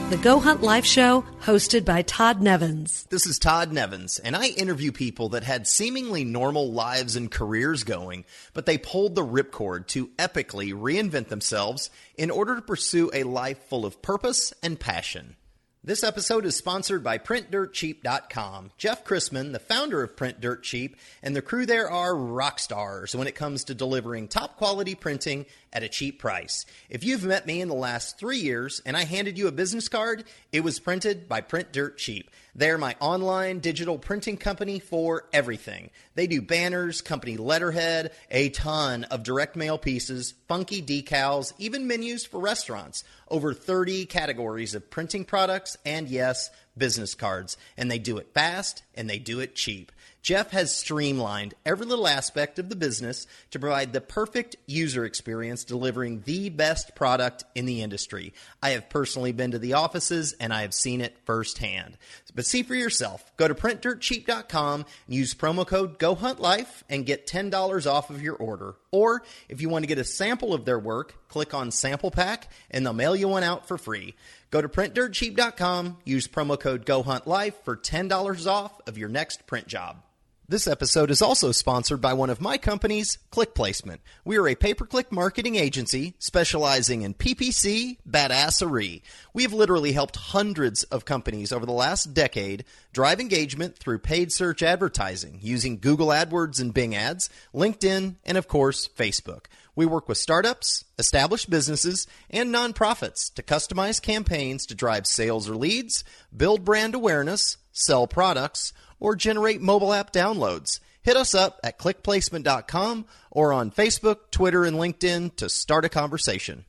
the Go Hunt Life Show, hosted by Todd Nevins. This is Todd Nevins, and I interview people that had seemingly normal lives and careers going, but they pulled the ripcord to epically reinvent themselves in order to pursue a life full of purpose and passion. This episode is sponsored by PrintDirtCheap.com. Jeff Chrisman, the founder of Print Dirt Cheap, and the crew there are rock stars when it comes to delivering top-quality printing at a cheap price. If you've met me in the last 3 years and I handed you a business card, it was printed by Print Dirt Cheap. They're my online digital printing company for everything. They do banners, company letterhead, a ton of direct mail pieces, funky decals, even menus for restaurants, over 30 categories of printing products, and yes, business cards. And they do it fast and they do it cheap. Jeff has streamlined every little aspect of the business to provide the perfect user experience, delivering the best product in the industry. I have personally been to the offices and I have seen it firsthand. But see for yourself. Go to PrintDirtCheap.com, use promo code GoHuntLife, and get $10 off of your order. Or if you want to get a sample of their work, click on Sample Pack and they'll mail you one out for free. Go to PrintDirtCheap.com, use promo code GoHuntLife for $10 off of your next print job. This episode is also sponsored by one of my companies, Click Placement. We are a pay-per-click marketing agency specializing in PPC badassery. We have literally helped hundreds of companies over the last decade drive engagement through paid search advertising using Google AdWords and Bing Ads, LinkedIn, and of course, Facebook. We work with startups, established businesses, and nonprofits to customize campaigns to drive sales or leads, build brand awareness, sell products, or generate mobile app downloads. Hit us up at clickplacement.com or on Facebook, Twitter, and LinkedIn to start a conversation.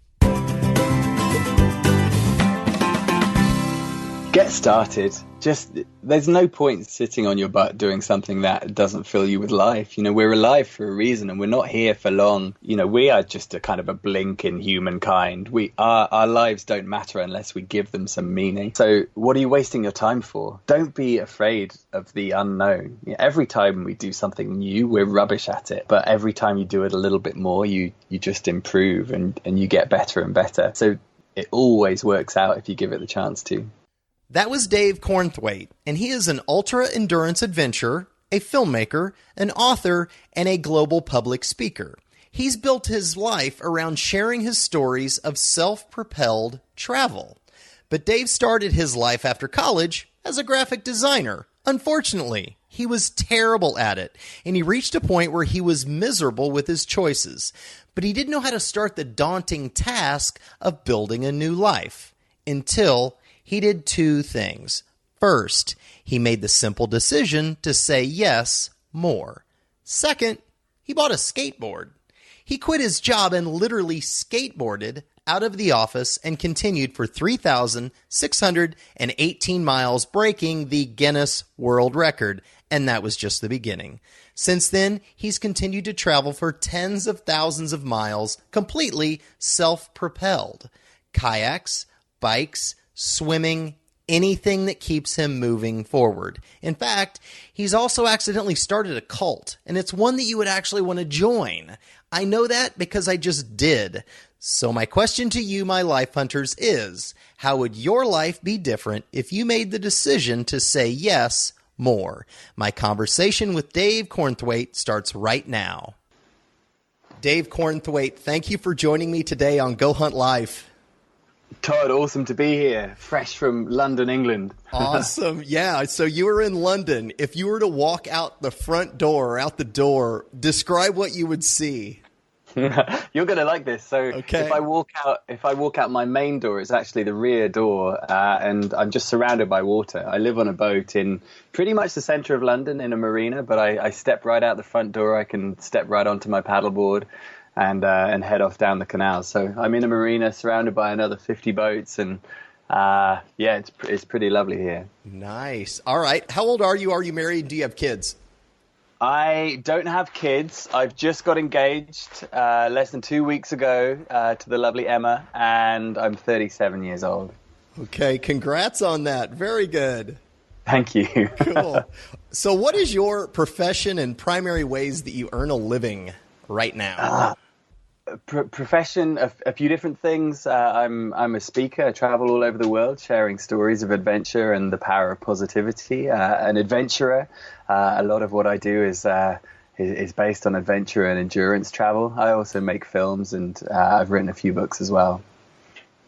Get started. There's no point sitting on your butt doing something that doesn't fill you with life. You know, we're alive for a reason and we're not here for long. You know, we are just a kind of a blink in humankind. Our lives don't matter unless we give them some meaning. So what are you wasting your time for? Don't be afraid of the unknown. You know, every time we do something new, we're rubbish at it. But every time you do it a little bit more, you just improve and you get better and better. So it always works out if you give it the chance to. That was Dave Cornthwaite, and he is an ultra-endurance adventurer, a filmmaker, an author, and a global public speaker. He's built his life around sharing his stories of self-propelled travel. But Dave started his life after college as a graphic designer. Unfortunately, he was terrible at it, and he reached a point where he was miserable with his choices. But he didn't know how to start the daunting task of building a new life until he did two things. First, he made the simple decision to say yes more. Second, he bought a skateboard. He quit his job and literally skateboarded out of the office and continued for 3,618 miles, breaking the Guinness World Record. And that was just the beginning. Since then, he's continued to travel for tens of thousands of miles, completely self-propelled. Kayaks, bikes, swimming, anything that keeps him moving forward. In fact, he's also accidentally started a cult, and it's one that you would actually want to join. I know that because I just did. So my question to you, my life hunters, is how would your life be different if you made the decision to say yes more? My conversation with Dave Cornthwaite starts right now. Dave Cornthwaite, thank you for joining me today on Go Hunt Life. Todd, awesome to be here, fresh from London, England. Awesome. Yeah, so you were in London. If you were to walk out the front door or out the door, describe what you would see. You're going to like this. So okay. If I walk out my main door, it's actually the rear door, and I'm just surrounded by water. I live on a boat in pretty much the center of London in a marina, but I step right out the front door. I can step right onto my paddleboard and head off down the canal. So I'm in a marina surrounded by another 50 boats, and it's pretty lovely here. Nice. All right. How old are you? Are you married? Do you have kids? I don't have kids. I've just got engaged less than 2 weeks ago to the lovely Emma, and I'm 37 years old. Okay. Congrats on that. Very good. Thank you. Cool. So what is your profession and primary ways that you earn a living right now? Profession, a few different things. I'm a speaker. I travel all over the world sharing stories of adventure and the power of positivity. An adventurer. A lot of what I do is based on adventure and endurance travel. I also make films, and I've written a few books as well.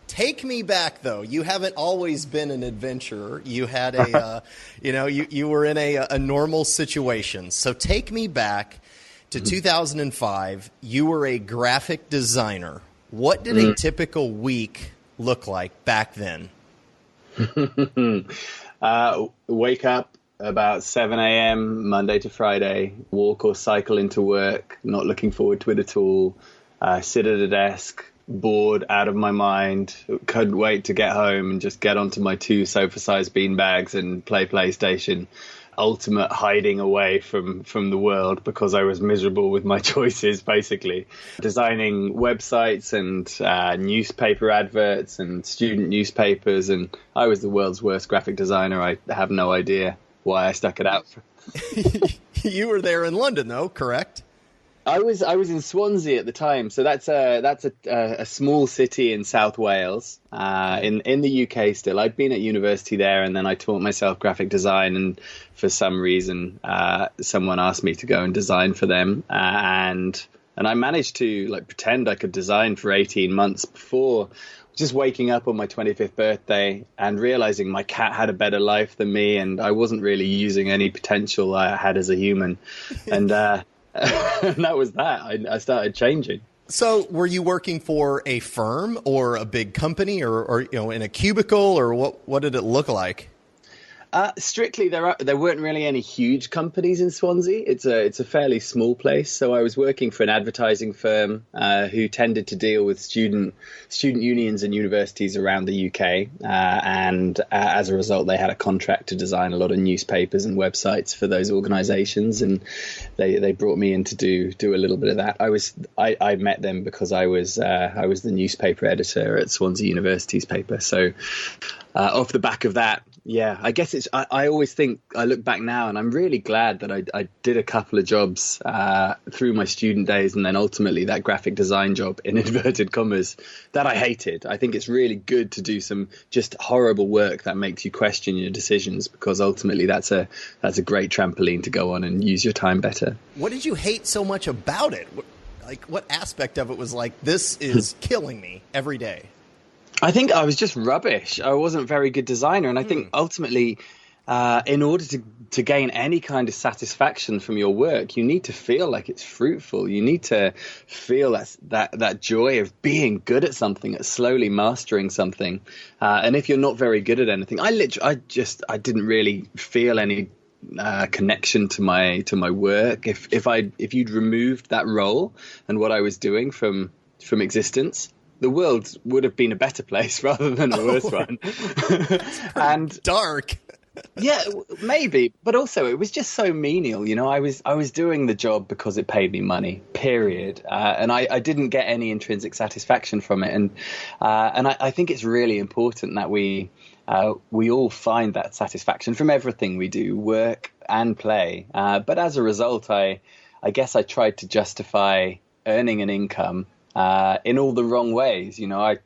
Take me back, though. You haven't always been an adventurer. You had a, you were in a normal situation. So take me back to 2005. You were a graphic designer. What did a typical week look like back then? Wake up about 7 a.m. Monday to Friday, walk or cycle into work, not looking forward to it at all, sit at a desk, bored out of my mind, couldn't wait to get home and just get onto my 2 sofa-sized beanbags and play PlayStation. Ultimate hiding away from the world because I was miserable with my choices, basically. Designing websites and newspaper adverts and student newspapers, and I was the world's worst graphic designer. I have no idea why I stuck it out. You were there in London, though, correct? I was in Swansea at the time, so that's a small city in South Wales, in the UK. Still, I'd been at university there, and then I taught myself graphic design. And for some reason, someone asked me to go and design for them, and I managed to pretend I could design for 18 months before just waking up on my 25th birthday and realizing my cat had a better life than me, and I wasn't really using any potential I had as a human, and. And that was that. I started changing. So were you working for a firm or a big company or in a cubicle, or what did it look like? Strictly, there weren't really any huge companies in Swansea. It's a fairly small place. So I was working for an advertising firm who tended to deal with student unions and universities around the UK. And as a result, they had a contract to design a lot of newspapers and websites for those organisations. And they brought me in to do a little bit of that. I met them because I was the newspaper editor at Swansea University's paper. So off the back of that. Yeah, I guess I always think, I look back now and I'm really glad that I did a couple of jobs through my student days, and then ultimately that graphic design job, in inverted commas, that I hated. I think it's really good to do some just horrible work that makes you question your decisions, because ultimately that's a great trampoline to go on and use your time better. What did you hate so much about it? What aspect of it was like, this is killing me every day? I think I was just rubbish. I wasn't a very good designer. And I think ultimately, in order to gain any kind of satisfaction from your work, you need to feel like it's fruitful. You need to feel that joy of being good at something, at slowly mastering something. And if you're not very good at anything, I didn't really feel any connection to my work. If you'd removed that role and what I was doing from existence, the world would have been a better place rather than a worse one. And dark. Yeah, maybe. But also it was just so menial. I was doing the job because it paid me money, period. And I didn't get any intrinsic satisfaction from it. And I think it's really important that we all find that satisfaction from everything we do, work and play. But as a result, I guess I tried to justify earning an income in all the wrong ways. I'd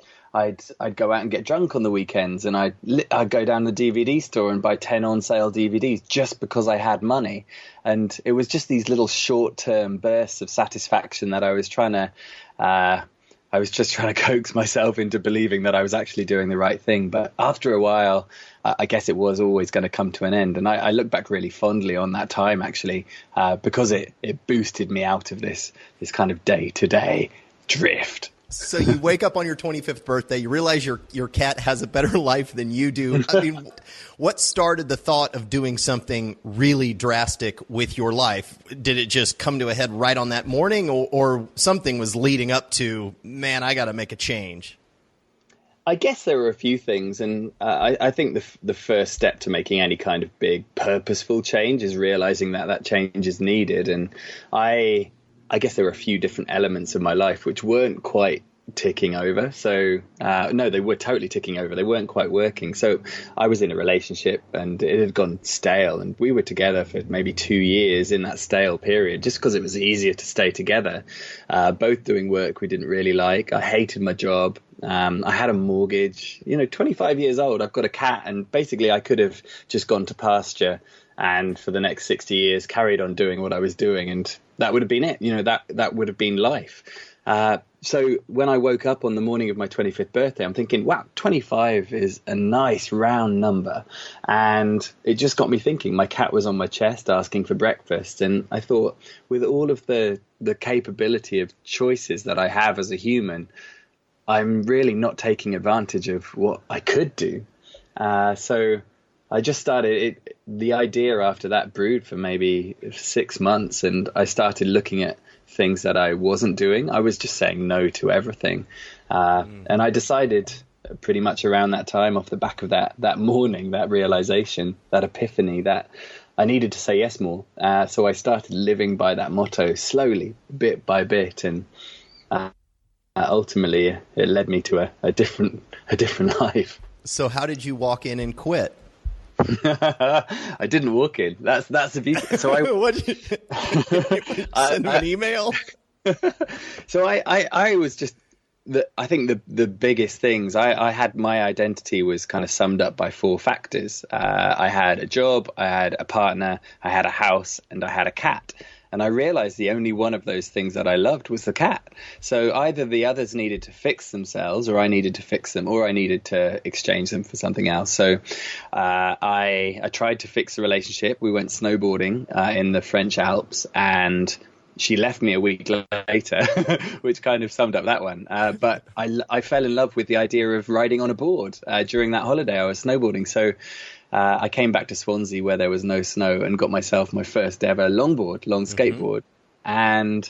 go out and get drunk on the weekends, and I'd go down the DVD store and buy 10 on sale DVDs just because I had money. And it was just these little short-term bursts of satisfaction that I was just trying to coax myself into believing that I was actually doing the right thing. But after a while, I guess it was always going to come to an end. And I look back really fondly on that time, actually, because it boosted me out of this kind of day-to-day drift. So you wake up on your 25th birthday, you realize your cat has a better life than you do. I mean, what started the thought of doing something really drastic with your life? Did it just come to a head right on that morning, or something was leading up to, man, I got to make a change? I guess there were a few things, and I think the first step to making any kind of big purposeful change is realizing that change is needed. And I guess there were a few different elements of my life which weren't quite ticking over. So no, they were totally ticking over. They weren't quite working. So I was in a relationship and it had gone stale, and we were together for maybe 2 years in that stale period, just because it was easier to stay together, both doing work we didn't really like. I hated my job. I had a mortgage, 25 years old. I've got a cat, and basically I could have just gone to pasture and for the next 60 years carried on doing what I was doing, and that would have been it. That would have been life. So when I woke up on the morning of my 25th birthday, I'm thinking, wow, 25 is a nice round number. And it just got me thinking. My cat was on my chest asking for breakfast. And I thought, with all of the capability of choices that I have as a human, I'm really not taking advantage of what I could do. So I just started the idea after that brewed for maybe 6 months, and I started looking at things that I wasn't doing. I was just saying no to everything. And I decided pretty much around that time, off the back of that morning, that realization, that epiphany, that I needed to say yes more. So I started living by that motto slowly, bit by bit. And ultimately it led me to a different life. So how did you walk in and quit? I didn't walk in. That's the beauty. So What did you send an email? So I was just I think the biggest things I had, my identity was kind of summed up by 4 factors. I had a job, I had a partner, I had a house, and I had a cat. And I realized the only one of those things that I loved was the cat. So either the others needed to fix themselves, or I needed to fix them, or I needed to exchange them for something else. So I tried to fix the relationship. We went snowboarding in the French Alps, and she left me a week later, which kind of summed up that one. But I fell in love with the idea of riding on a board. During that holiday, I was snowboarding. So I came back to Swansea where there was no snow and got myself my first ever long skateboard. And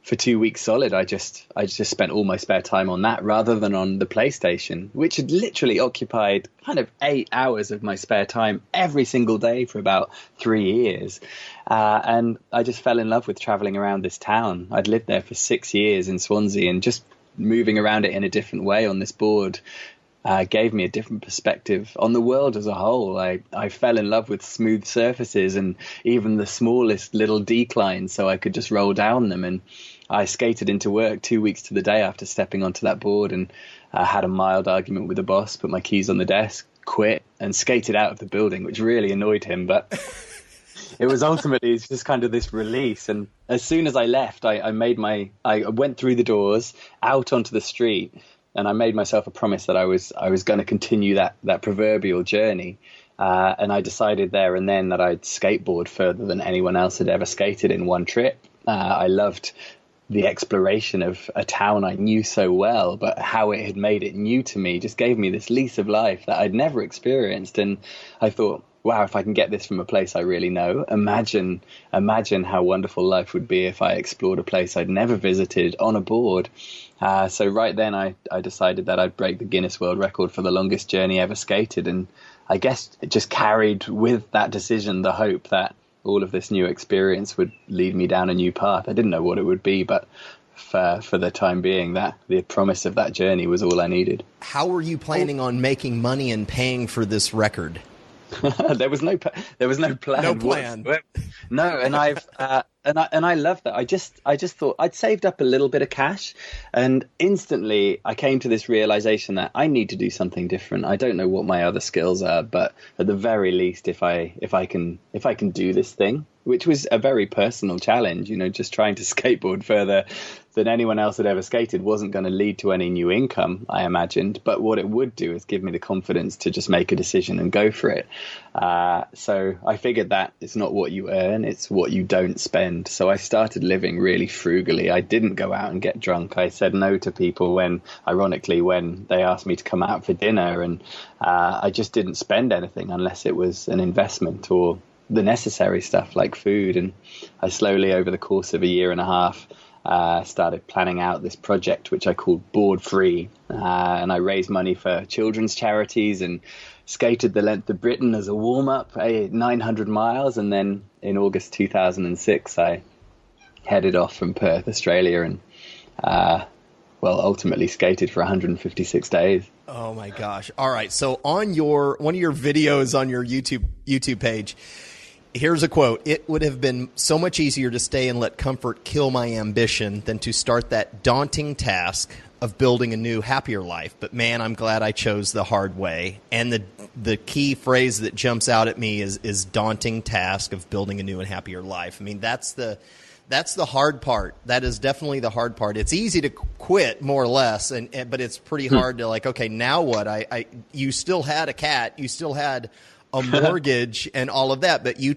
for 2 weeks solid, I just spent all my spare time on that rather than on the PlayStation, which had literally occupied kind of 8 hours of my spare time every single day for about 3 years. And I just fell in love with traveling around this town. I'd lived there for 6 years in Swansea, and just moving around it in a different way on this board gave me a different perspective on the world as a whole. I fell in love with smooth surfaces and even the smallest little declines, so I could just roll down them. And I skated into work 2 weeks to the day after stepping onto that board, and had a mild argument with the boss, put my keys on the desk, quit, and skated out of the building, which really annoyed him. But it was ultimately just kind of this release. And as soon as I left, I went through the doors out onto the street, and I made myself a promise that I was going to continue that proverbial journey. And I decided there and then that I'd skateboard further than anyone else had ever skated in one trip. I loved the exploration of a town I knew so well, but how it had made it new to me just gave me this lease of life that I'd never experienced. And I thought, wow, if I can get this from a place I really know, imagine how wonderful life would be if I explored a place I'd never visited on a board. So right then I decided that I'd break the Guinness World Record for the longest journey ever skated. And I guess it just carried with that decision the hope that all of this new experience would lead me down a new path. I didn't know what it would be, but for the time being, that the promise of that journey was all I needed. How were you planning on making money and paying for this record? There was no plan. No plan. No, and I love that. I just thought I'd saved up a little bit of cash, and instantly I came to this realization that I need to do something different. I don't know what my other skills are, but at the very least, if I can do this thing, which was a very personal challenge, just trying to skateboard further than anyone else had ever skated wasn't going to lead to any new income, I imagined. But what it would do is give me the confidence to just make a decision and go for it. So I figured that it's not what you earn, it's what you don't spend. So I started living really frugally. I didn't go out and get drunk. I said no to people when they asked me to come out for dinner. And I just didn't spend anything unless it was an investment or the necessary stuff like food. And I slowly, over the course of a year and a half, started planning out this project which I called Board Free, and I raised money for children's charities and skated the length of Britain as a warm-up, 900 miles, and then in August 2006 I headed off from Perth, Australia, and ultimately skated for 156 days. Oh my gosh. All right. So on one of your videos on your YouTube page, here's a quote. It would have been so much easier to stay and let comfort kill my ambition than to start that daunting task of building a new, happier life. But man, I'm glad I chose the hard way. And the key phrase that jumps out at me is daunting task of building a new and happier life. I mean, that's the hard part. That is definitely the hard part. It's easy to quit, more or less, but it's pretty hard to like, okay, now what? You still had a cat, you still had a mortgage and all of that, but you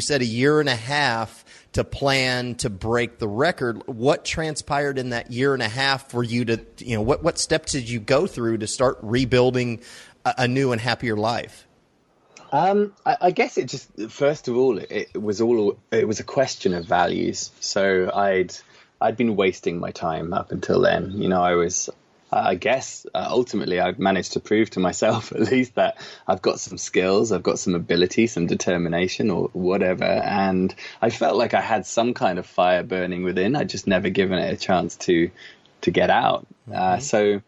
said a year and a half to plan to break the record. What transpired in that year and a half for you to, what steps did you go through to start rebuilding a new and happier life? I guess it just, first of all, it was a question of values. So I'd been wasting my time up until then. I guess ultimately I've managed to prove to myself at least that I've got some skills, I've got some ability, some determination or whatever. And I felt like I had some kind of fire burning within. I'd just never given it a chance to get out. So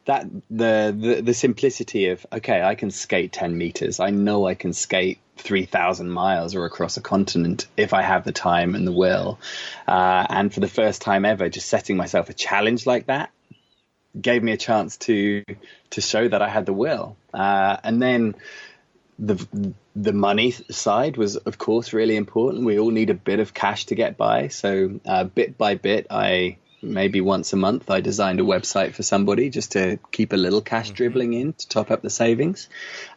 that the simplicity of, okay, I can skate 10 meters. I know I can skate 3,000 miles or across a continent if I have the time and the will. And for the first time ever, just setting myself a challenge like that gave me a chance to show that I had the will. And then the money side was, of course, really important. We all need a bit of cash to get by. So bit by bit, maybe once a month, I designed a website for somebody just to keep a little cash dribbling in to top up the savings.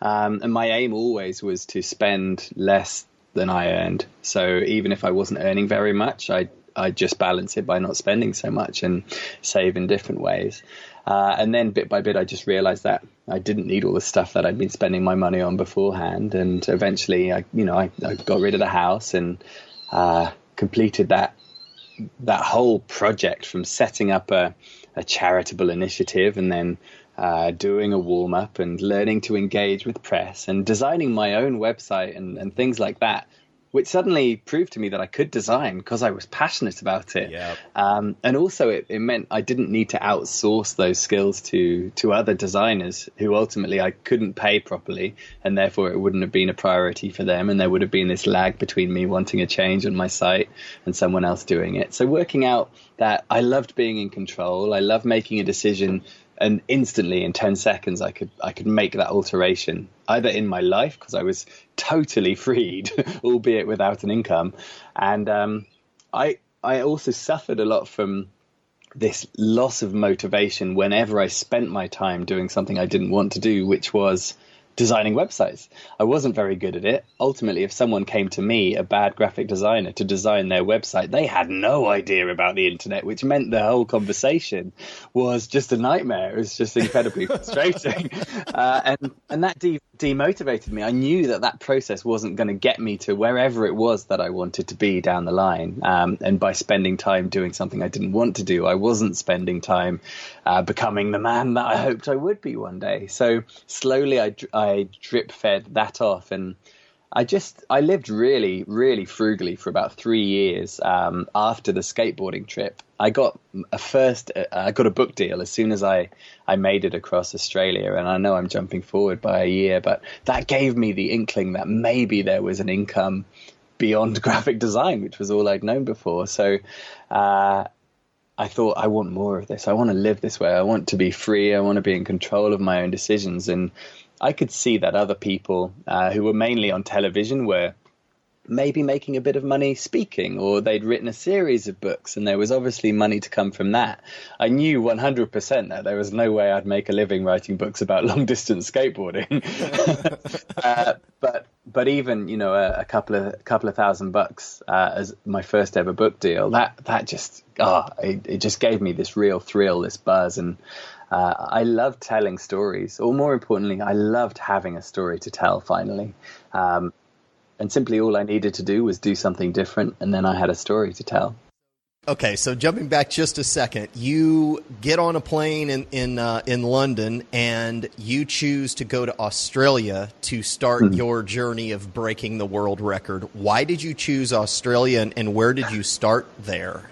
And my aim always was to spend less than I earned. So even if I wasn't earning very much, I'd just balance it by not spending so much and save in different ways. And then bit by bit, I just realized that I didn't need all the stuff that I'd been spending my money on beforehand. And eventually, I got rid of the house and completed that whole project, from setting up a charitable initiative and then doing a warm-up and learning to engage with press and designing my own website and things like that, which suddenly proved to me that I could design because I was passionate about it. Yep. And also it meant I didn't need to outsource those skills to other designers who ultimately I couldn't pay properly, and therefore it wouldn't have been a priority for them, and there would have been this lag between me wanting a change on my site and someone else doing it. So working out that I loved being in control, I loved making a decision, and instantly in 10 seconds I could make that alteration either in my life, because I was totally freed, albeit without an income. And I also suffered a lot from this loss of motivation whenever I spent my time doing something I didn't want to do, which was designing websites. I wasn't very good at it. Ultimately, if someone came to me, a bad graphic designer, to design their website, they had no idea about the internet, which meant the whole conversation was just a nightmare. It was just incredibly frustrating. And that demotivated me. I knew that process wasn't going to get me to wherever it was that I wanted to be down the line. And by spending time doing something I didn't want to do, I wasn't spending time becoming the man that I hoped I would be one day. So slowly I drip fed that off, and I lived really, really frugally for about 3 years after the skateboarding trip. I got a book deal as soon as I made it across Australia, and I know I'm jumping forward by a year, but that gave me the inkling that maybe there was an income beyond graphic design, which was all I'd known before. So I thought, I want more of this. I want to live this way. I want to be free. I want to be in control of my own decisions. And I could see that other people who were mainly on television were maybe making a bit of money speaking, or they'd written a series of books, and there was obviously money to come from that. I knew 100% that there was no way I'd make a living writing books about long distance skateboarding. But even, a couple of $1,000 as my first ever book deal, that just it just gave me this real thrill, this buzz. And I loved telling stories, or more importantly, I loved having a story to tell finally. And simply all I needed to do was do something different, and then I had a story to tell. Okay, so jumping back just a second, you get on a plane in London, and you choose to go to Australia to start your journey of breaking the world record. Why did you choose Australia, and where did you start there?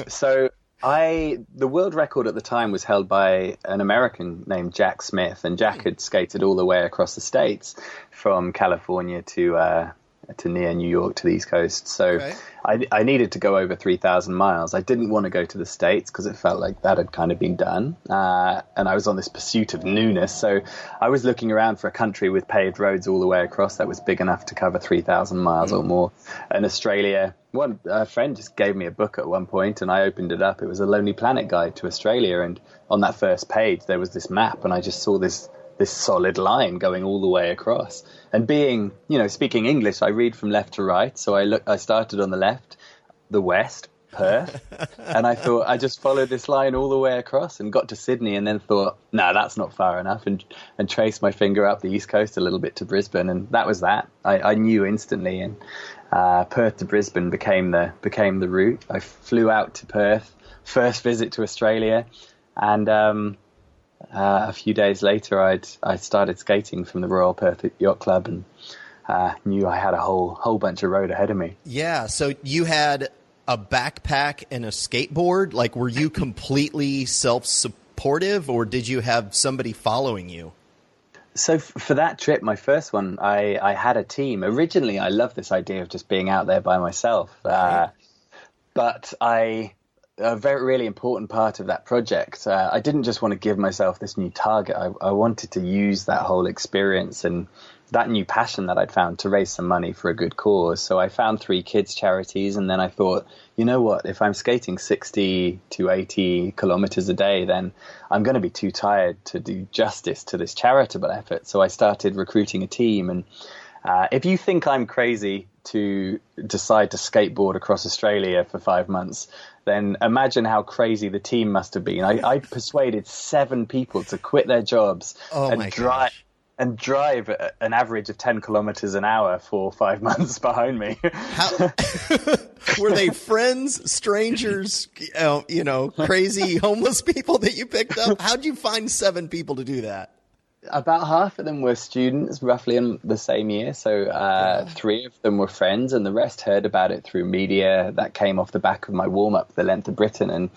So The world record at the time was held by an American named Jack Smith, and Jack had skated all the way across the States from California to near New York to the East Coast. So I needed to go over 3,000 miles. I didn't want to go to the States because it felt like that had kind of been done. And I was on this pursuit of newness. So I was looking around for a country with paved roads all the way across that was big enough to cover 3,000 miles or more. And Australia, a friend just gave me a book at one point, and I opened it up. It was a Lonely Planet guide to Australia. And on that first page, there was this map, and I just saw this solid line going all the way across. And being, speaking English, I read from left to right. So I started on the left, the west, Perth. And I thought, I just followed this line all the way across and got to Sydney, and then thought, no, that's not far enough. And traced my finger up the East Coast a little bit to Brisbane. And that was that. I knew instantly. And Perth to Brisbane became the route. I flew out to Perth, first visit to Australia. And a few days later, I started skating from the Royal Perth Yacht Club, and knew I had a whole bunch of road ahead of me. Yeah, so you had a backpack and a skateboard. Like, were you completely self-supportive, or did you have somebody following you? So for that trip, my first one, I had a team. Originally, I loved this idea of just being out there by myself, but a really important part of that project, I didn't just want to give myself this new target. I wanted to use that whole experience and that new passion that I'd found to raise some money for a good cause. So I found 3 kids charities, and then I thought, you know what, if I'm skating 60 to 80 kilometers a day, then I'm going to be too tired to do justice to this charitable effort. So I started recruiting a team. And if you think I'm crazy to decide to skateboard across Australia for 5 months, then imagine how crazy the team must have been. I persuaded 7 people to quit their jobs and drive at an average of 10 kilometers an hour for 5 months behind me. How were they friends, strangers, crazy homeless people that you picked up? How'd you find 7 people to do that? About half of them were students, roughly in the same year. So 3 of them were friends, and the rest heard about it through media that came off the back of my warm-up, The Length of Britain. And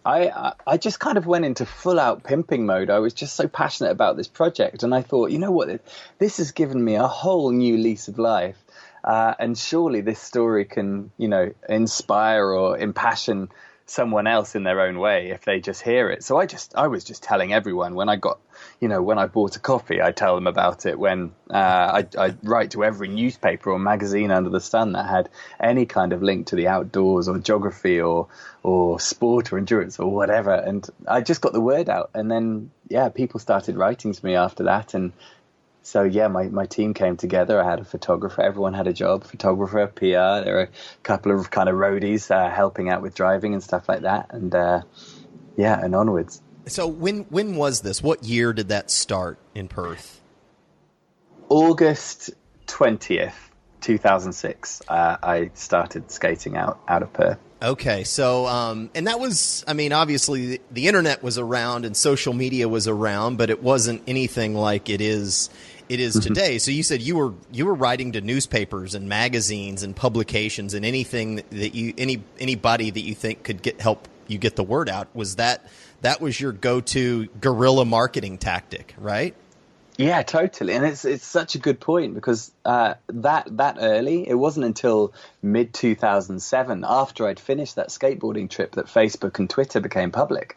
I just kind of went into full-out pimping mode. I was just so passionate about this project. And I thought, you know what, this has given me a whole new lease of life. And surely this story can, inspire or impassion someone else in their own way if they just hear it. So I was just telling everyone when I bought a coffee, I tell them about it. When I write to every newspaper or magazine under the sun that had any kind of link to the outdoors or geography or sport or endurance or whatever. And I just got the word out. And then, people started writing to me after that. And so, my team came together. I had a photographer. Everyone had a job, photographer, PR. There were a couple of kind of roadies helping out with driving and stuff like that. And, and onwards. So when was this? What year did that start in Perth? August 20th, 2006. I started skating out of Perth. Okay, so and that was, obviously the internet was around and social media was around, but it wasn't anything like it is today. So you said you were writing to newspapers and magazines and publications and anything that anybody that you think could help you get the word out. Was that was your go-to guerrilla marketing tactic, right? Yeah, totally. And it's such a good point because that early, it wasn't until mid-2007, after I'd finished that skateboarding trip, that Facebook and Twitter became public.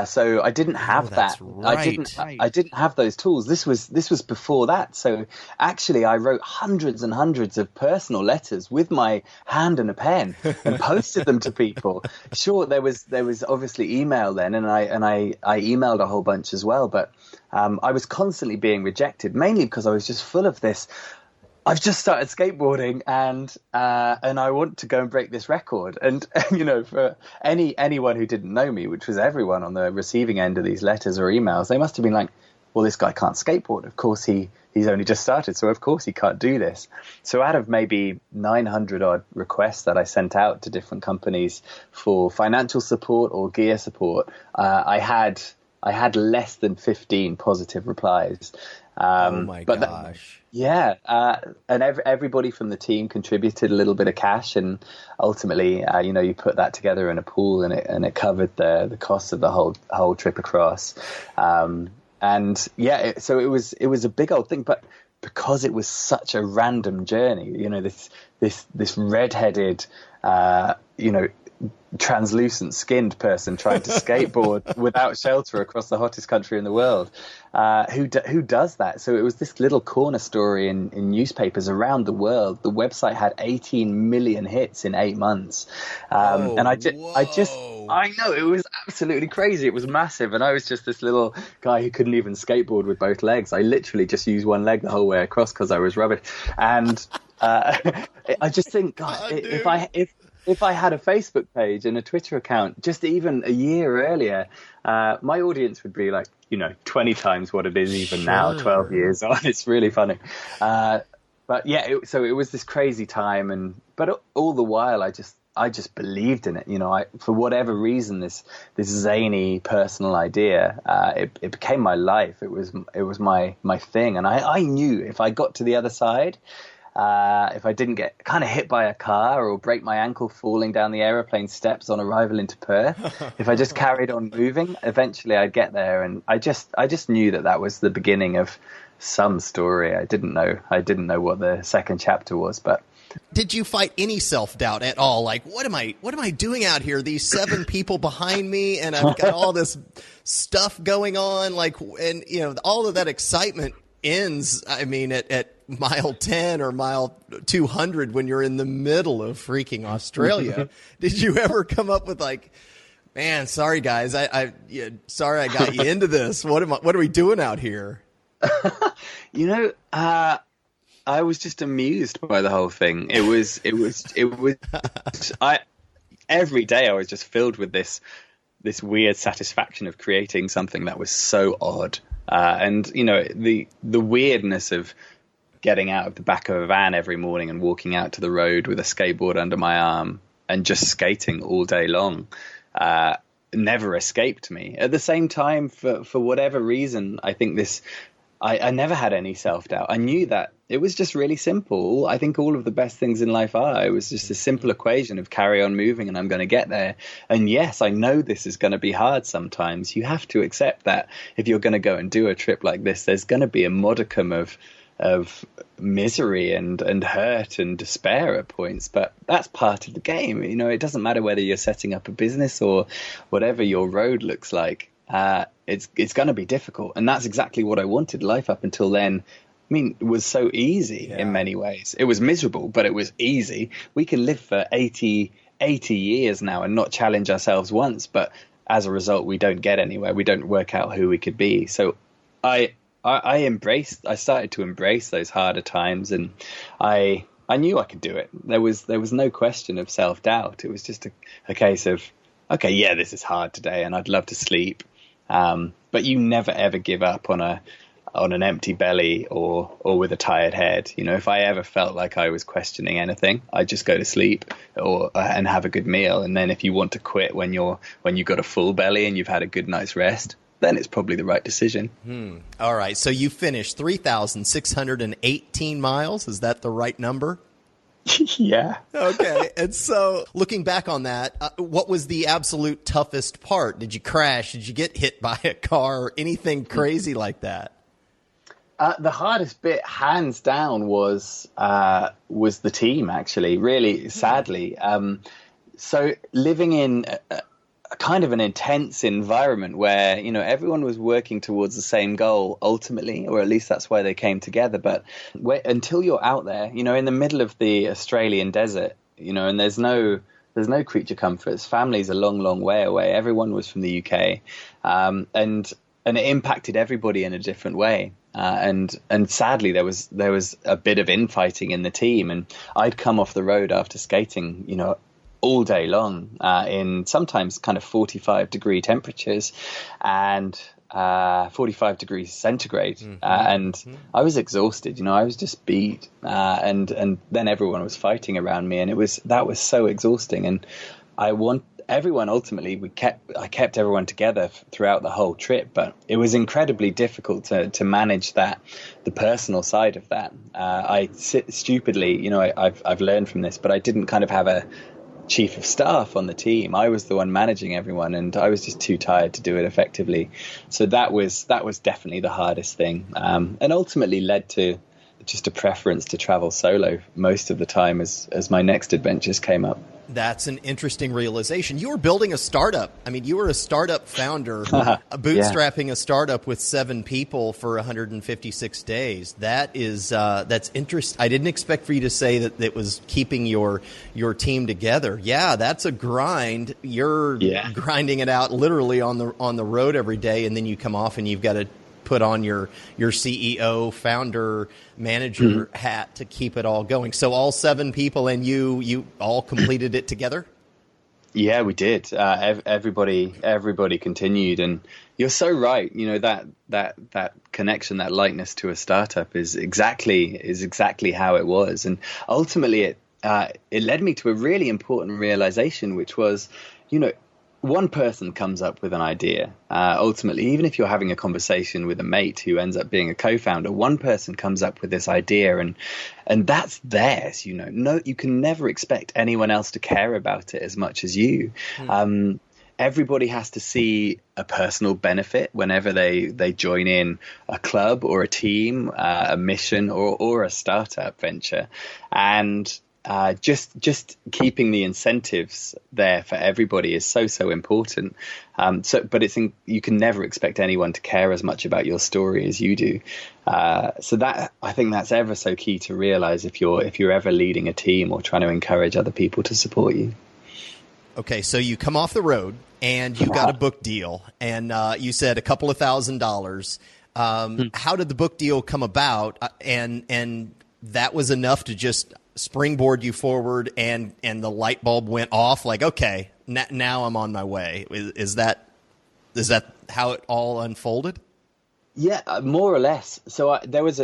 So I didn't have that. Right. I didn't have those tools. This was before that. So actually, I wrote hundreds and hundreds of personal letters with my hand and a pen and posted them to people. Sure, there was obviously email then, and I emailed a whole bunch as well, but I was constantly being rejected, mainly because I was just full of this. I've just started skateboarding and I want to go and break this record. And for anyone who didn't know me, which was everyone on the receiving end of these letters or emails, they must have been like, well, this guy can't skateboard. Of course, he's only just started, so of course he can't do this. So out of maybe 900 odd requests that I sent out to different companies for financial support or gear support, I I had less than 15 positive replies. Oh my but gosh. And everybody from the team contributed a little bit of cash, and ultimately, you put that together in a pool, and it covered the cost of the whole trip across. So it was a big old thing, but because it was such a random journey, this redheaded, translucent skinned person trying to skateboard without shelter across the hottest country in the world, who does that? So it was this little corner story in newspapers around the world. The website had 18 million hits in 8 months, and I know, it was absolutely crazy. It was massive, and I was just this little guy who couldn't even skateboard with both legs. I literally just used one leg the whole way across because I was rubbish. And I just think, God, if I had a Facebook page and a Twitter account just even a year earlier, my audience would be like, 20 times what it is even now, 12 years on. It's really funny. But yeah, so it was this crazy time, but all the while I just believed in it. For whatever reason, this zany personal idea, it became my life. It was my thing, and I knew if I got to the other side, if I didn't get kind of hit by a car or break my ankle falling down the aeroplane steps on arrival into Perth, if I just carried on moving, eventually I'd get there. And I just knew that was the beginning of some story. I didn't know what the second chapter was, but. Did you fight any self-doubt at all? Like, what am I doing out here? These 7 people behind me, and I've got all this stuff going on. Like, and all of that excitement ends, I mean, at mile 10 or mile 200 when you're in the middle of freaking Australia. Did you ever come up with like, man, sorry guys, sorry I got you into this. What are we doing out here? I was just amused by the whole thing. It was every day I was just filled with this weird satisfaction of creating something that was so odd. And the weirdness of getting out of the back of a van every morning and walking out to the road with a skateboard under my arm and just skating all day long never escaped me. At the same time, for whatever reason, I think I never had any self-doubt. I knew that it was just really simple. I think all of the best things in life are. It was just a simple equation of carry on moving and I'm going to get there. And yes, I know this is going to be hard sometimes. You have to accept that if you're going to go and do a trip like this, there's going to be a modicum of misery and hurt and despair at points. But that's part of the game. It doesn't matter whether you're setting up a business or whatever your road looks like. It's going to be difficult, and that's exactly what I wanted. Life up until then, it was so easy in many ways. It was miserable, but it was easy. We can live for 80 years now and not challenge ourselves once, but as a result, we don't get anywhere. We don't work out who we could be. So I started to embrace those harder times, and I knew I could do it. There was no question of self-doubt. It was just a case of, okay, yeah, this is hard today, and I'd love to sleep. But you never ever give up on an empty belly or with a tired head. If I ever felt like I was questioning anything, I'd just go to sleep and have a good meal. And then if you want to quit when you've got a full belly and you've had a good night's rest, then it's probably the right decision. All right. So you finished 3,618 miles. Is that the right number? Yeah. Okay. And so looking back on that, what was the absolute toughest part? Did you crash? Did you get hit by a car or anything crazy like that? The hardest bit, hands down, was the team, actually, really, sadly. So living in a kind of an intense environment where, everyone was working towards the same goal ultimately, or at least that's why they came together. But until you're out there, in the middle of the Australian desert, and there's no creature comforts. Family's a long, long way away. Everyone was from the UK. And it impacted everybody in a different way. And sadly, there was a bit of infighting in the team. And I'd come off the road after skating, all day long in sometimes kind of 45-degree temperatures and 45 degrees centigrade. And I was exhausted, I was just beat. And then everyone was fighting around me, and that was so exhausting. And everyone ultimately, I kept everyone together throughout the whole trip, but it was incredibly difficult to manage the personal side of that. Stupidly, I've learned from this, but I didn't kind of have a chief of staff on the team. I was the one managing everyone, and I was just too tired to do it effectively. So that was definitely the hardest thing, and ultimately led to just a preference to travel solo most of the time as my next adventures came up. That's an interesting realization. You were building a startup. I mean, you were a startup founder, bootstrapping a startup with 7 people for 156 days. That's interesting. I didn't expect for you to say that it was keeping your team together. Yeah, that's a grind. You're grinding it out literally on the road every day, and then you come off and you've got to put on your CEO, founder, manager hat to keep it all going. So all 7 people and you all completed it together? Yeah, we did. Everybody continued, and you're so right. That connection, that likeness to a startup is exactly how it was. And ultimately it led me to a really important realization, which was, one person comes up with an idea. Ultimately, even if you're having a conversation with a mate who ends up being a co-founder, one person comes up with this idea, and that's theirs. No, you can never expect anyone else to care about it as much as you. Everybody has to see a personal benefit whenever they join in a club or a team, a mission or a startup venture, and just keeping the incentives there for everybody is so important. But you can never expect anyone to care as much about your story as you do. So that, I think that's ever so key to realize if you're ever leading a team or trying to encourage other people to support you. Okay, so you come off the road and you got a book deal, and you said a couple of $1,000s. How did the book deal come about? And that was enough to just springboard you forward, and the light bulb went off, like, okay, now I'm on my way. Is that how it all unfolded? Yeah, more or less. So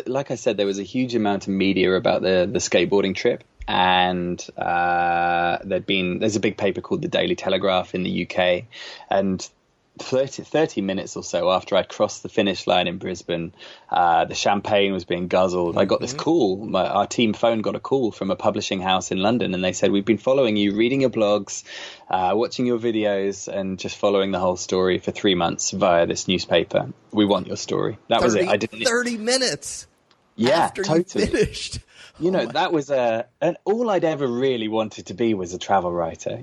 like I said, there was a huge amount of media about the skateboarding trip, and there's a big paper called the Daily Telegraph in the UK, and 30 minutes or so after I'd crossed the finish line in Brisbane, the champagne was being guzzled. I got this call. Our team phone got a call from a publishing house in London, and they said, "We've been following you, reading your blogs, watching your videos, and just following the whole story for 3 months via this newspaper. We want your story." That was it. I didn't 30 minutes. Yeah, after totally. You finished. That was and all I'd ever really wanted to be was a travel writer.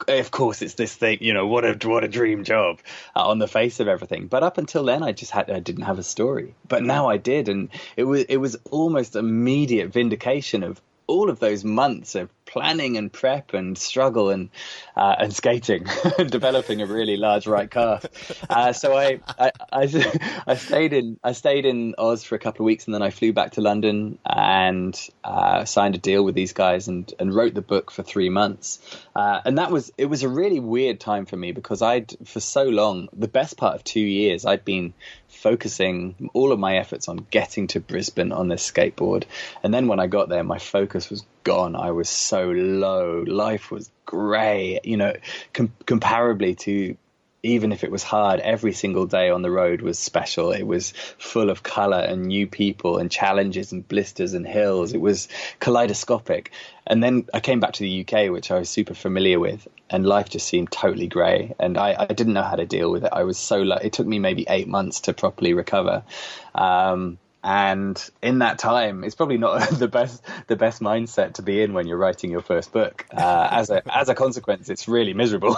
Of course it's this thing, what a dream job on the face of everything. But up until then, I didn't have a story. But now I did, and it was almost immediate vindication of all of those months of planning and prep and struggle and skating and developing a really large right calf. So I stayed in Oz for a couple of weeks, and then I flew back to London and signed a deal with these guys and wrote the book for 3 months. And it was a really weird time for me, because for so long, the best part of 2 years, I'd been focusing all of my efforts on getting to Brisbane on this skateboard. And then when I got there, my focus was gone. I was so low. Life was grey, comparably to, even if it was hard, every single day on the road was special. It was full of colour and new people and challenges and blisters and hills. It was kaleidoscopic. And then I came back to the UK, which I was super familiar with, and life just seemed totally grey. And I didn't know how to deal with it. I was so low. It took me maybe 8 months to properly recover. And in that time, it's probably not the best mindset to be in when you're writing your first book. As a consequence, it's really miserable.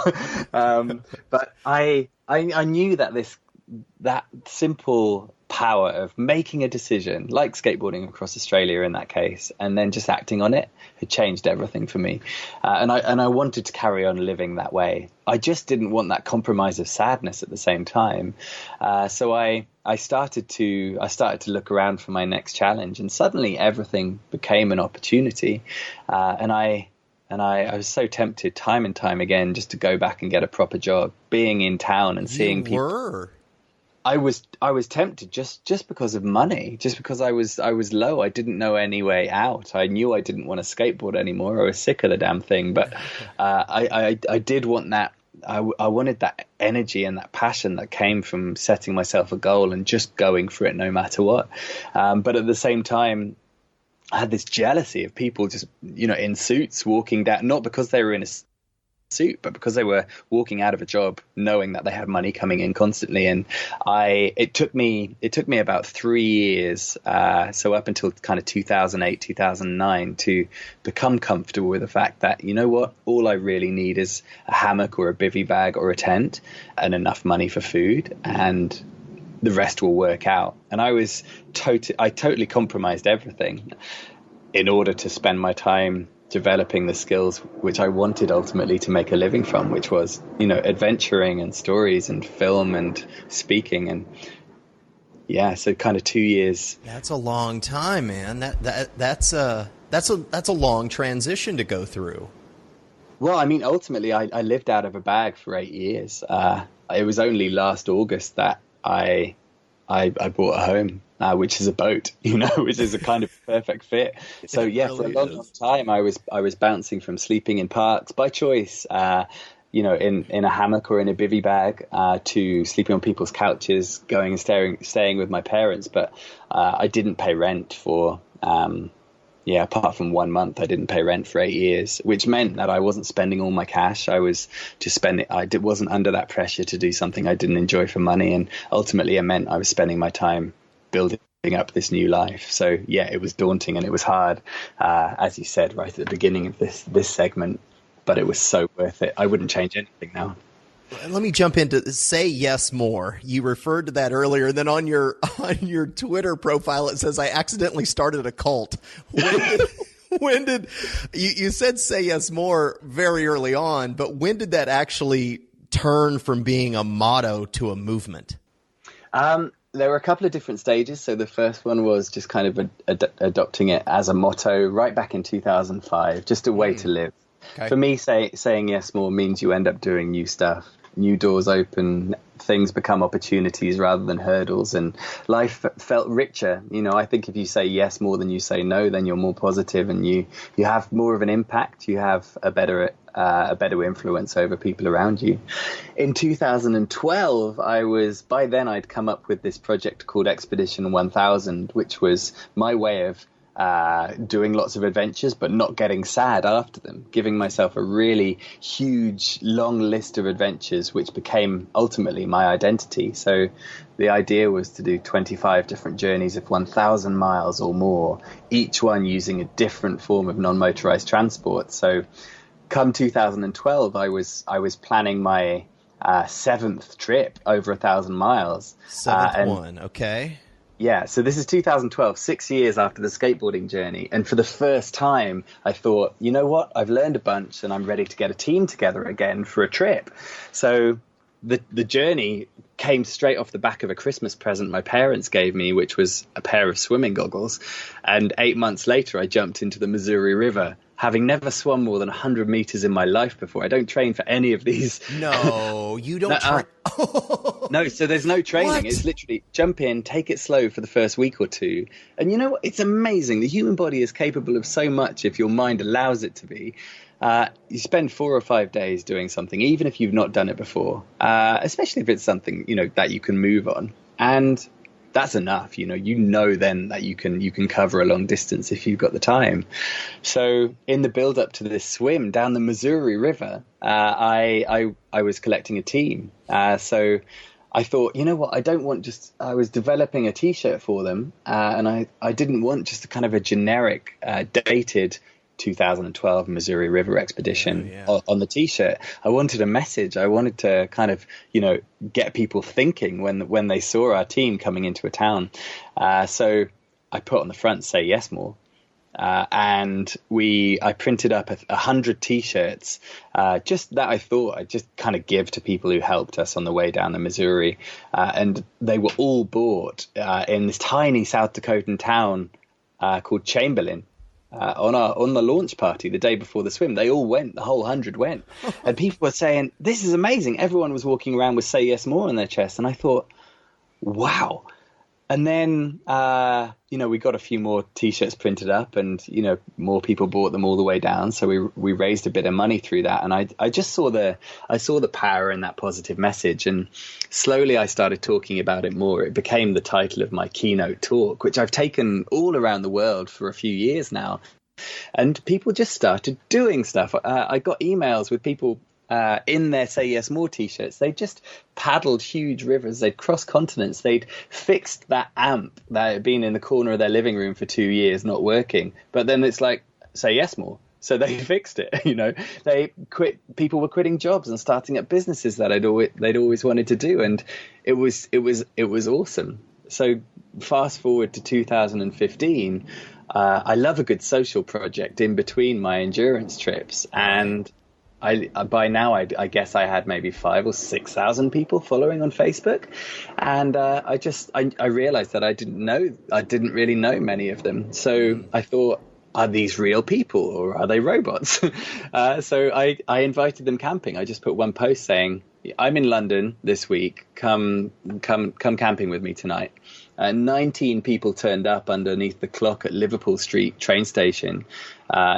But I knew that simple power of making a decision, like skateboarding across Australia in that case, and then just acting on it, had changed everything for me. And I wanted to carry on living that way. I just didn't want that compromise of sadness at the same time. So I started to look around for my next challenge, and suddenly everything became an opportunity. And I was so tempted time and time again just to go back and get a proper job, being in town and seeing people. I was tempted just because of money, just because I was low. I didn't know any way out. I knew I didn't want to skateboard anymore. I was sick of the damn thing, but I did want I wanted that energy and that passion that came from setting myself a goal and just going for it no matter what. But at the same time, I had this jealousy of people just, in suits walking down, not because they were in a suit, but because they were walking out of a job knowing that they had money coming in constantly. And it took me about 3 years, so up until kind of 2008, 2009, to become comfortable with the fact that, you know what, all I really need is a hammock or a bivy bag or a tent and enough money for food, and the rest will work out. And I totally compromised everything in order to spend my time developing the skills which I wanted ultimately to make a living from, which was, adventuring and stories and film and speaking. And so kind of 2 years. That's a long time, man. That's a long transition to go through. Well, I mean, ultimately I lived out of a bag for 8 years. It was only last August that I bought a home, which is a boat, which is a kind of perfect fit. So for a long time, I was bouncing from sleeping in parks by choice, in a hammock or in a bivy bag, to sleeping on people's couches, going and staying with my parents. But I didn't pay rent for, apart from 1 month, I didn't pay rent for 8 years, which meant that I wasn't spending all my cash. I was just spending. Wasn't under that pressure to do something I didn't enjoy for money, and ultimately it meant I was spending my time building up this new life. So it was daunting and it was hard, as you said right at the beginning of this segment, but it was so worth it. I wouldn't change anything now. Let me jump into Say Yes More. You referred to that earlier. Then on your Twitter profile, it says, I accidentally started a cult. When did you said Say Yes More very early on, but when did that actually turn from being a motto to a movement? There were a couple of different stages. So the first one was just kind of adopting it as a motto right back in 2005, just a way to live. Okay. For me, saying yes more means you end up doing new stuff. New doors open, things become opportunities rather than hurdles, and life felt richer. I think if you say yes more than you say no, then you're more positive and you have more of an impact. You have a better influence over people around you. In 2012, by then I'd come up with this project called Expedition 1000, which was my way of doing lots of adventures, but not getting sad after them, giving myself a really huge, long list of adventures, which became ultimately my identity. So the idea was to do 25 different journeys of 1,000 miles or more, each one using a different form of non-motorized transport. So come 2012, I was planning my seventh trip over 1,000 miles. Okay. Yeah, so this is 2012, 6 years after the skateboarding journey. And for the first time, I thought, you know what? I've learned a bunch and I'm ready to get a team together again for a trip. So the journey came straight off the back of a Christmas present my parents gave me, which was a pair of swimming goggles. And 8 months later, I jumped into the Missouri River, having never swum more than 100 meters in my life before. I don't train for any of these. No, you don't train. No, so there's no training. What? It's literally jump in, take it slow for the first week or two. And you know what? It's amazing. The human body is capable of so much if your mind allows it to be. You spend 4 or 5 days doing something, even if you've not done it before, especially if it's something, that you can move on. And that's enough. Then that you can cover a long distance if you've got the time. So in the build up to this swim down the Missouri River, I was collecting a team. So I thought, you know what, I was developing a T-shirt for them, and I didn't want just a kind of a generic, dated 2012 Missouri River expedition on the T-shirt. I wanted a message. I wanted to kind of, get people thinking when they saw our team coming into a town. So I put on the front, Say Yes More. And I printed up 100 T-shirts, just that I thought I'd just kind of give to people who helped us on the way down the Missouri. And they were all bought in this tiny South Dakotan town called Chamberlain. On the launch party the day before the swim. They all went, the whole 100 went. And people were saying, this is amazing. Everyone was walking around with Say Yes More on their chest. And I thought, wow, And then, we got a few more T-shirts printed up, and, more people bought them all the way down. So we raised a bit of money through that. And I just saw the power in that positive message. And slowly I started talking about it more. It became the title of my keynote talk, which I've taken all around the world for a few years now. And people just started doing stuff. I got emails with people in their Say Yes More T-shirts. They just paddled huge rivers. They'd crossed continents. They'd fixed that amp that had been in the corner of their living room for 2 years, not working. But then it's like, say yes more. So they fixed it. They quit. People were quitting jobs and starting up businesses that they'd always wanted to do, and it was awesome. So fast forward to 2015. I love a good social project in between my endurance trips, and by now, I guess I had maybe 5,000 or 6,000 people following on Facebook, and I realized that I didn't really know many of them. So I thought, are these real people or are they robots? So I invited them camping. I just put one post saying, I'm in London this week. Come camping with me tonight. 19 people turned up underneath the clock at Liverpool Street train station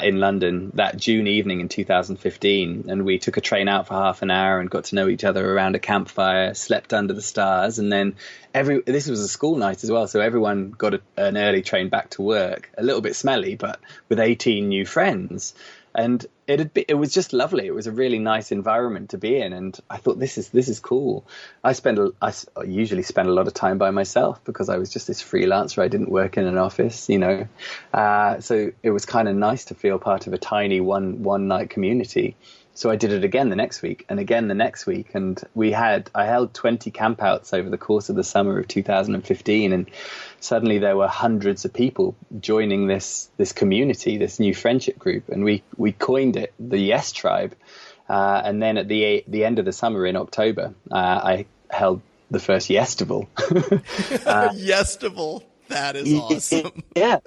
in London that June evening in 2015. And we took a train out for half an hour and got to know each other around a campfire, slept under the stars. And then this was a school night as well. So everyone got an early train back to work, a little bit smelly, but with 18 new friends. And it was just lovely. It was a really nice environment to be in, and I thought this is cool. I usually spend a lot of time by myself because I was just this freelancer. I didn't work in an office, so it was kind of nice to feel part of a tiny one night community. So I did it again the next week, and again the next week, and I held 20 campouts over the course of the summer of 2015, and suddenly there were hundreds of people joining this community, this new friendship group, and we coined it the Yes Tribe. And then at the end of the summer in October, I held the first Yestival. Yestival, that is awesome. Yeah.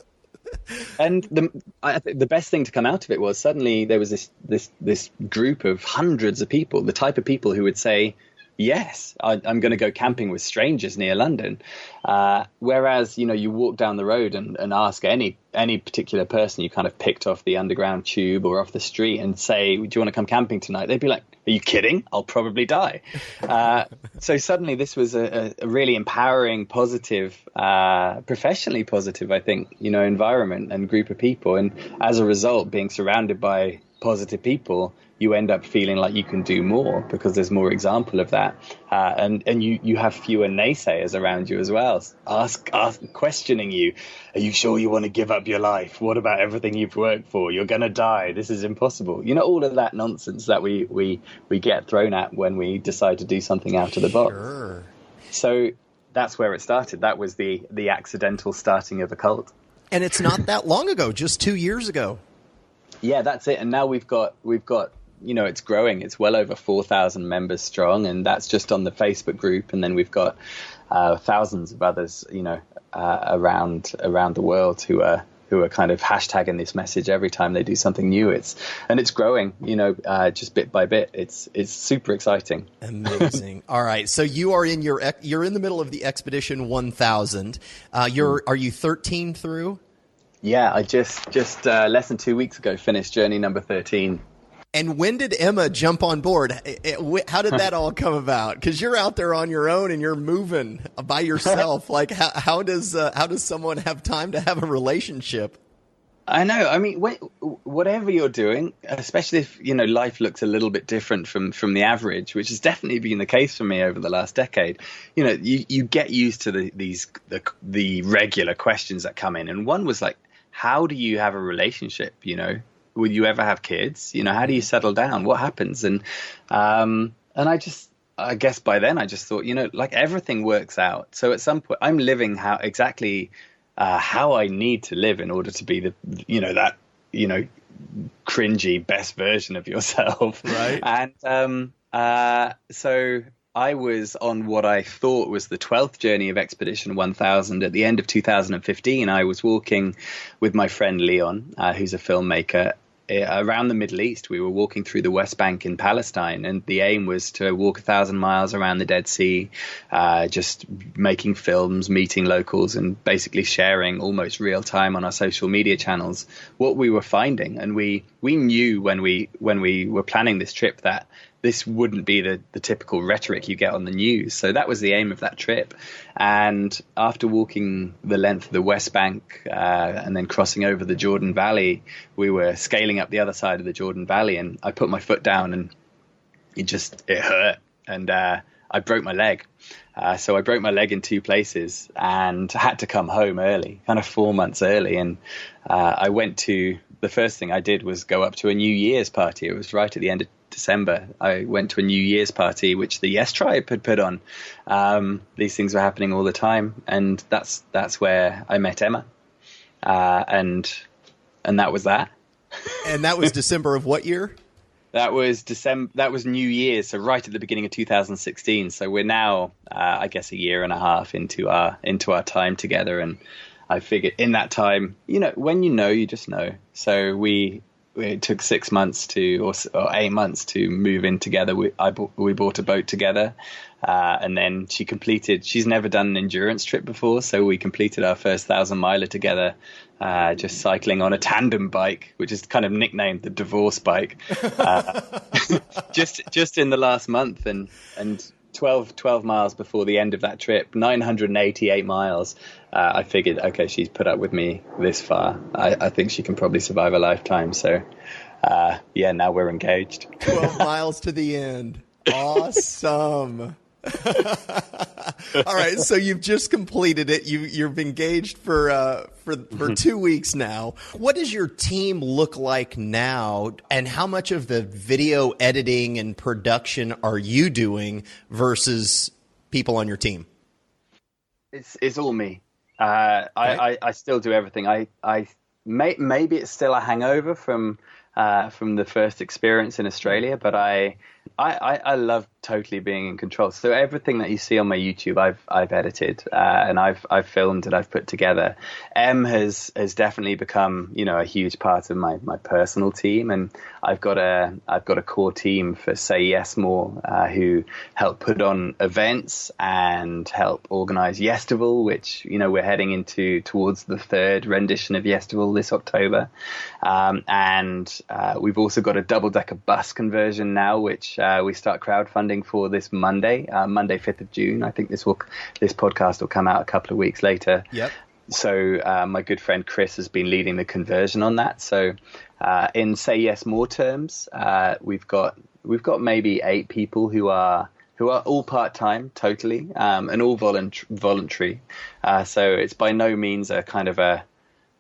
And I think the best thing to come out of it was suddenly there was this group of hundreds of people, the type of people who would say, yes, I'm going to go camping with strangers near London. Whereas, you walk down the road and ask any particular person you kind of picked off the underground tube or off the street and say, do you want to come camping tonight? They'd be like, are you kidding? I'll probably die. So suddenly this was a really empowering, positive, professionally positive, I think, environment and group of people. And as a result, being surrounded by positive people, you end up feeling like you can do more because there's more example of that. And you have fewer naysayers around you as well, questioning you. Are you sure you want to give up your life? What about everything you've worked for? You're going to die. This is impossible. All of that nonsense that we get thrown at when we decide to do something out of the box. Sure. So that's where it started. That was the accidental starting of a cult. And it's not that long ago, just 2 years ago. Yeah, that's it. And now we've got it's growing. It's well over 4,000 members strong, and that's just on the Facebook group. And then we've got thousands of others, around the world who are kind of hashtagging this message every time they do something new. It's growing, just bit by bit. It's super exciting. Amazing. All right, so you're in the middle of the Expedition 1000. Are you 13 through? Yeah, I just less than 2 weeks ago finished journey number 13. And when did Emma jump on board? How did that all come about? Because you're out there on your own and you're moving by yourself. Like, how does someone have time to have a relationship? I know. I mean, whatever you're doing, especially if life looks a little bit different from the average, which has definitely been the case for me over the last decade. You get used to the regular questions that come in, and one was like, how do you have a relationship? Will you ever have kids? How do you settle down? What happens? And I guess by then I just thought, like everything works out. So at some point I'm living how I need to live in order to be that cringy best version of yourself. Right. And so I was on what I thought was the 12th journey of Expedition 1000. At the end of 2015, I was walking with my friend Leon, who's a filmmaker, around the Middle East. We were walking through the West Bank in Palestine, and the aim was to walk 1,000 miles around the Dead Sea, just making films, meeting locals, and basically sharing almost real time on our social media channels what we were finding. And we knew when we were planning this trip that this wouldn't be the typical rhetoric you get on the news. So that was the aim of that trip. And after walking the length of the West Bank and then crossing over the Jordan Valley, we were scaling up the other side of the Jordan Valley, and I put my foot down and it hurt. And I broke my leg. So I broke my leg in 2 places and had to come home early, kind of 4 months early. And the first thing I did was go up to a New Year's party. It was right at the end of December. I went to a New Year's party, which the Yes Tribe had put on. These things were happening all the time. And that's where I met Emma. And that was that. And that was December of what year? That was December. That was New Year's, so right at the beginning of 2016. So we're now, I guess, a year and a half into our time together. And I figured in that time, when you just know. So it took 6 months or 8 months to move in together. We bought a boat together, and then she's never done an endurance trip before, so we completed our first 1,000-miler together, just cycling on a tandem bike, which is kind of nicknamed the divorce bike, just in the last month, and 12 miles before the end of that trip, 988 miles. I figured, okay, she's put up with me this far. I think she can probably survive a lifetime. So, now we're engaged. 12 miles to the end. Awesome. All right, so you've just completed it. You've engaged for 2 weeks now. What does your team look like now, and how much of the video editing and production are you doing versus people on your team? It's all me. Okay. I still do everything. Maybe it's still a hangover from the first experience in Australia, but I love totally being in control. So everything that you see on my YouTube, I've edited and I've filmed and I've put together. Em has definitely become a huge part of my personal team, and I've got a core team for Say Yes More who help put on events and help organize Yestival, which we're heading towards the 3rd rendition of Yestival this October, and we've also got a double-decker bus conversion now, which we start crowdfunding for this Monday, 5th of June. I think this podcast will come out a couple of weeks later. Yep. So my good friend Chris has been leading the conversion on that. So in Say Yes More terms, we've got maybe 8 people who are all part-time totally, and all voluntary. So it's by no means a kind of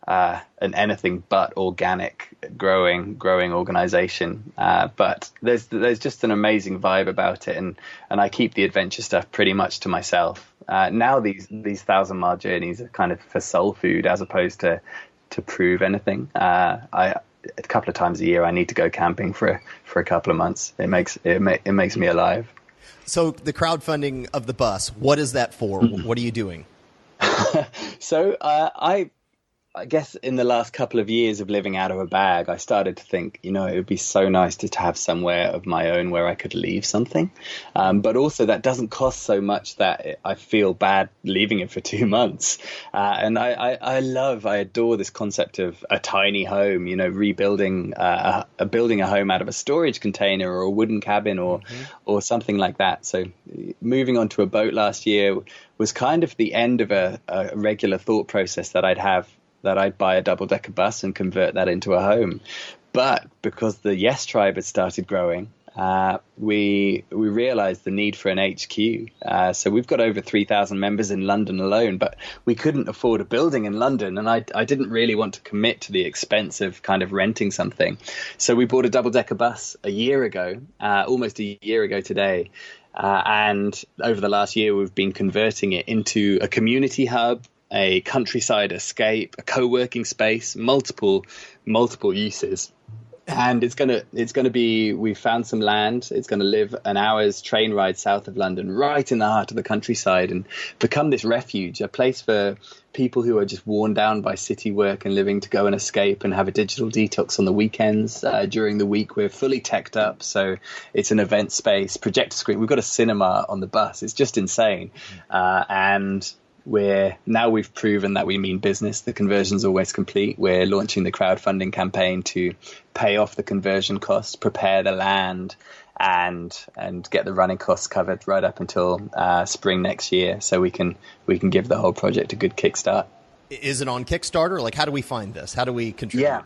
an anything but organic growing organization, but there's just an amazing vibe about it, and I keep the adventure stuff pretty much to myself. Now these 1,000-mile journeys are kind of for soul food as opposed to prove anything. A couple of times a year I need to go camping for a couple of months. It makes me alive. So the crowdfunding of the bus, what is that for? What are you doing? So I guess in the last couple of years of living out of a bag, I started to think, it would be so nice to have somewhere of my own where I could leave something. But also that doesn't cost so much that I feel bad leaving it for 2 months. And I adore this concept of a tiny home, rebuilding, building a home out of a storage container or a wooden cabin or something like that. So moving onto a boat last year was kind of the end of a regular thought process that I'd buy a double-decker bus and convert that into a home. But because the Yes Tribe had started growing, we realized the need for an HQ. So we've got over 3,000 members in London alone, but we couldn't afford a building in London, and I didn't really want to commit to the expense of kind of renting something. So we bought a double-decker bus a year ago, almost a year ago today. And over the last year, we've been converting it into a community hub, a countryside escape, a co-working space, multiple uses. And it's gonna be, we found some land. It's gonna live an hour's train ride south of London, right in the heart of the countryside, and become this refuge, a place for people who are just worn down by city work and living to go and escape and have a digital detox on the weekends. During the week, we're fully teched up, so it's an event space, projector screen. We've got a cinema on the bus. It's just insane, and we've proven that we mean business. The conversion's always complete. We're launching the crowdfunding campaign to pay off the conversion costs, prepare the land, and get the running costs covered right up until spring next year, so we can give the whole project a good kickstart. Is it on Kickstarter? Like, how do we find this? How do we contribute? Yeah.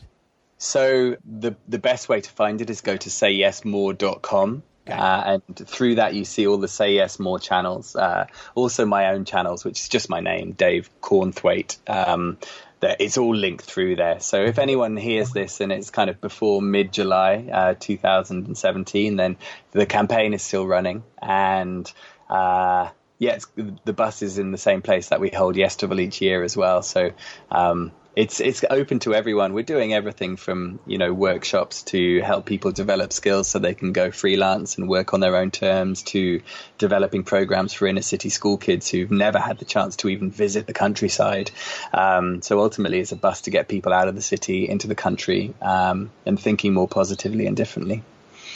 So the best way to find it is go to sayyesmore.com. And through that, you see all the Say Yes More channels, also my own channels, which is just my name, Dave Cornthwaite. It's all linked through there. So if anyone hears this and it's kind of before mid-July 2017, then the campaign is still running. And the bus is in the same place that we hold Yestival each year as well. So it's open to everyone. We're doing everything from, workshops to help people develop skills so they can go freelance and work on their own terms, to developing programs for inner city school kids who've never had the chance to even visit the countryside. So ultimately, it's a bus to get people out of the city into the country, and thinking more positively and differently.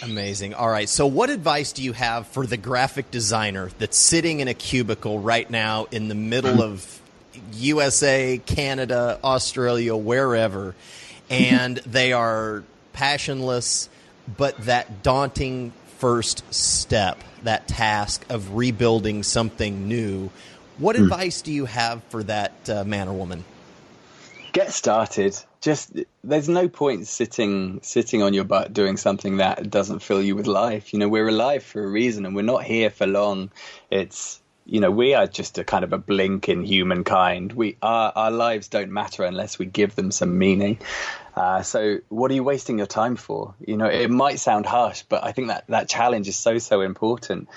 Amazing. All right. So what advice do you have for the graphic designer that's sitting in a cubicle right now in the middle of USA, Canada, Australia, wherever, and they are passionless, but that daunting first step, that task of rebuilding something new, what advice do you have for that man or woman? Get started. There's no point sitting on your butt doing something that doesn't fill you with life. We're alive for a reason, and we're not here for long. We are just a kind of a blink in humankind. Our lives don't matter unless we give them some meaning. So what are you wasting your time for? It might sound harsh, but I think that challenge is so important.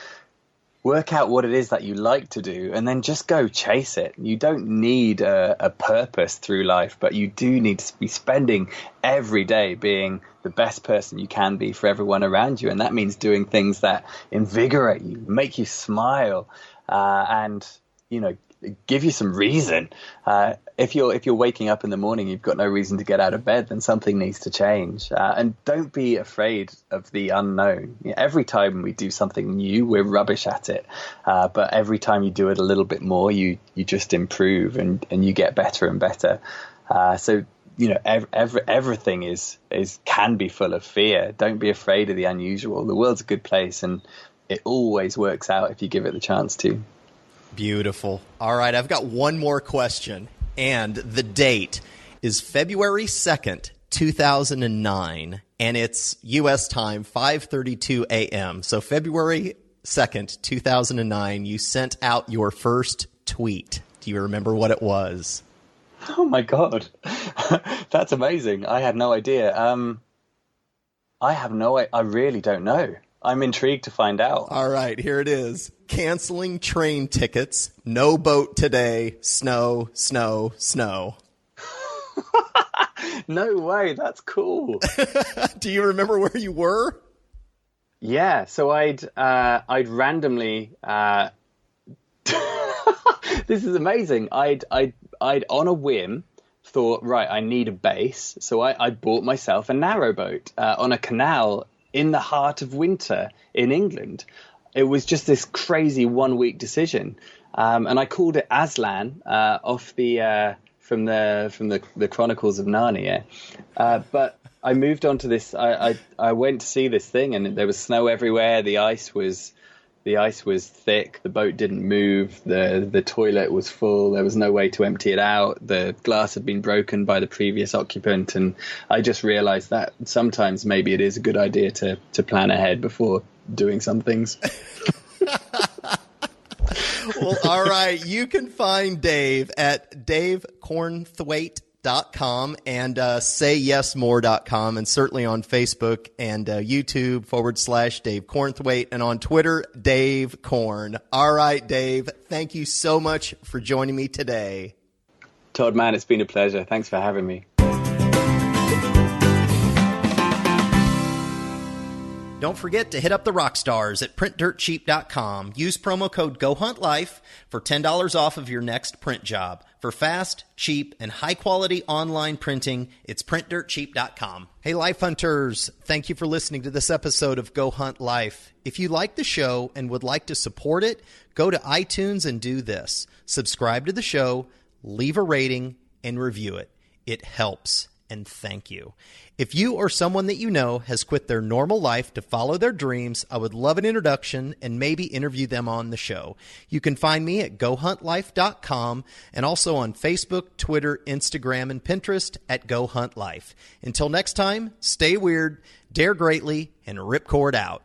Work out what it is that you like to do, and then just go chase it. You don't need a purpose through life, but you do need to be spending every day being the best person you can be for everyone around you. And that means doing things that invigorate you, make you smile, and give you some reason. If you're waking up in the morning, you've got no reason to get out of bed, then something needs to change. And don't be afraid of the unknown. Every time we do something new, we're rubbish at it. But every time you do it a little bit more, you just improve and you get better and better. So everything can be full of fear. Don't be afraid of the unusual. The world's a good place, and it always works out if you give it the chance to. Beautiful. All right, I've got one more question, and the date is February 2nd, 2009, and it's U.S. time, 5:32 a.m. So February 2nd, 2009, you sent out your first tweet. Do you remember what it was? Oh, my God. That's amazing. I had no idea. I really don't know. I'm intrigued to find out. All right, here it is. Canceling train tickets. No boat today. Snow, snow, snow. No way. That's cool. Do you remember where you were? Yeah. So I'd randomly. This is amazing. I'd on a whim thought, right, I need a base. So I bought myself a narrowboat on a canal in the heart of winter in England. It was just this crazy 1 week decision, and I called it Aslan off from the Chronicles of Narnia. But I moved on to this. I went to see this thing, and there was snow everywhere. The ice was thick. The boat didn't move. The toilet was full. There was no way to empty it out. The glass had been broken by the previous occupant, and I just realized that sometimes maybe it is a good idea to plan ahead before doing some things. Well, all right. You can find Dave at davecornthwaite.com and sayyesmore.com, and certainly on Facebook and YouTube /Dave Cornthwaite, and on Twitter, Dave Corn. All right, Dave, thank you so much for joining me today. Todd, man, it's been a pleasure. Thanks for having me. Don't forget to hit up the rock stars at printdirtcheap.com. Use promo code GoHuntLife for $10 off of your next print job. For fast, cheap, and high-quality online printing, it's printdirtcheap.com. Hey, Life Hunters, thank you for listening to this episode of Go Hunt Life. If you like the show and would like to support it, go to iTunes and do this. Subscribe to the show, leave a rating, and review it. It helps, and thank you. If you or someone that you know has quit their normal life to follow their dreams, I would love an introduction and maybe interview them on the show. You can find me at GoHuntLife.com and also on Facebook, Twitter, Instagram, and Pinterest at GoHuntLife. Until next time, stay weird, dare greatly, and ripcord out.